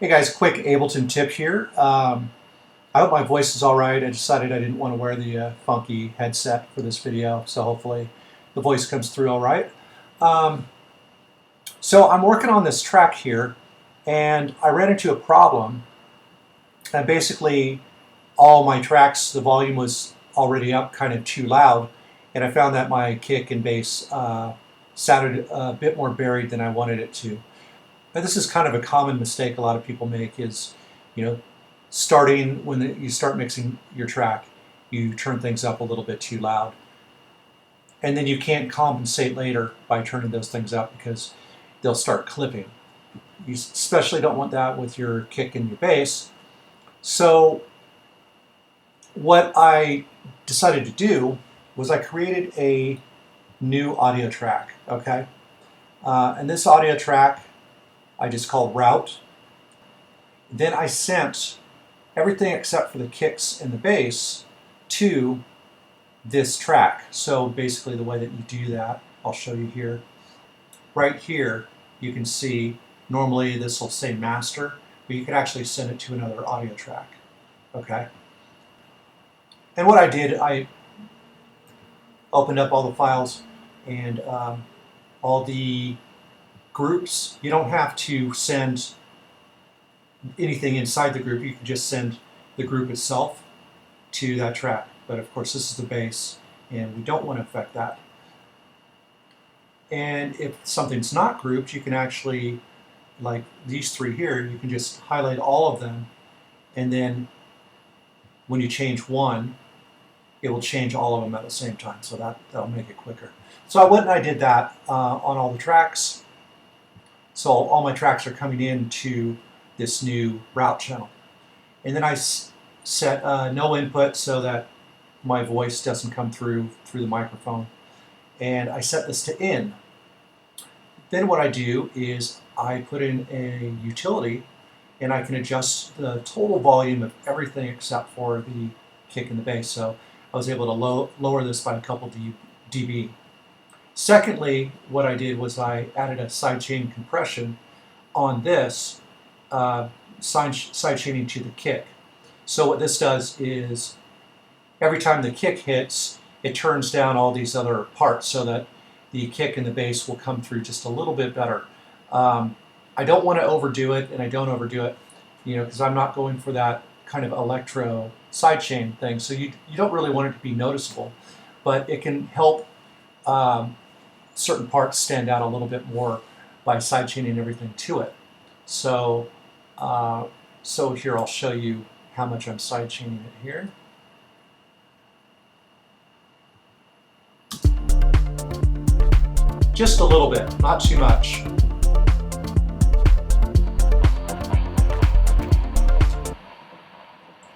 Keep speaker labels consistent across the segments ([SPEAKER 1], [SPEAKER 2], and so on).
[SPEAKER 1] Hey guys, quick Ableton tip here. I hope my voice is alright. I decided I didn't want to wear the funky headset for this video, so hopefully the voice comes through alright. So I'm working on this track here, and I ran into a problem. And basically, all my tracks, the volume was already up kind of too loud, and I found that my kick and bass sounded a bit more buried than I wanted it to. And this is kind of a common mistake a lot of people make is, starting when you start mixing your track, you turn things up a little bit too loud. And then you can't compensate later by turning those things up because they'll start clipping. You especially don't want that with your kick and your bass. So what I decided to do was I created a new audio track, okay? And this audio track I just called route. Then I sent everything except for the kicks and the bass to this track. So basically the way that you do that, I'll show you here. Right here, you can see normally this will say master, but you could actually send it to another audio track, okay? And what I did, I opened up all the files and all the groups. You don't have to send anything inside the group. You can just send the group itself to that track. But of course, this is the bass, and we don't want to affect that. And if something's not grouped, you can actually, like these three here, you can just highlight all of them, and then when you change one, it will change all of them at the same time. So that'll make it quicker. So I went and I did that on all the tracks. So all my tracks are coming into this new route channel. And then I set no input so that my voice doesn't come through the microphone. And I set this to in. Then what I do is I put in a utility, and I can adjust the total volume of everything except for the kick and the bass. So I was able to lower this by a couple dB. Secondly, what I did was I added a sidechain compression on this, sidechaining to the kick. So what this does is every time the kick hits, it turns down all these other parts so that the kick and the bass will come through just a little bit better. I don't want to overdo it, and I don't overdo it, because I'm not going for that kind of electro sidechain thing. So you don't really want it to be noticeable, but it can help certain parts stand out a little bit more by sidechaining everything to it. So, so here I'll show you how much I'm sidechaining it here. Just a little bit, not too much.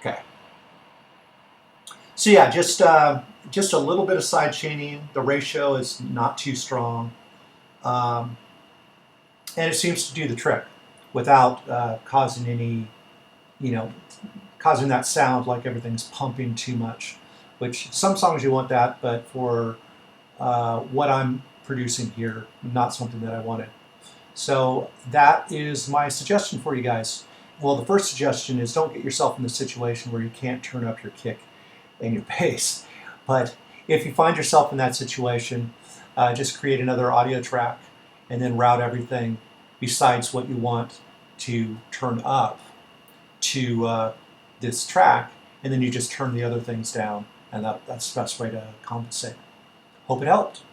[SPEAKER 1] Okay. So yeah, just a little bit of side chaining. The ratio is not too strong, and it seems to do the trick without causing any, causing that sound like everything's pumping too much. Which some songs you want that, but for what I'm producing here, not something that I wanted. So that is my suggestion for you guys. Well, the first suggestion is don't get yourself in the situation where you can't turn up your kick and your bass. But if you find yourself in that situation, just create another audio track and then route everything besides what you want to turn up to this track, and then you just turn the other things down, and that's the best way to compensate. Hope it helped.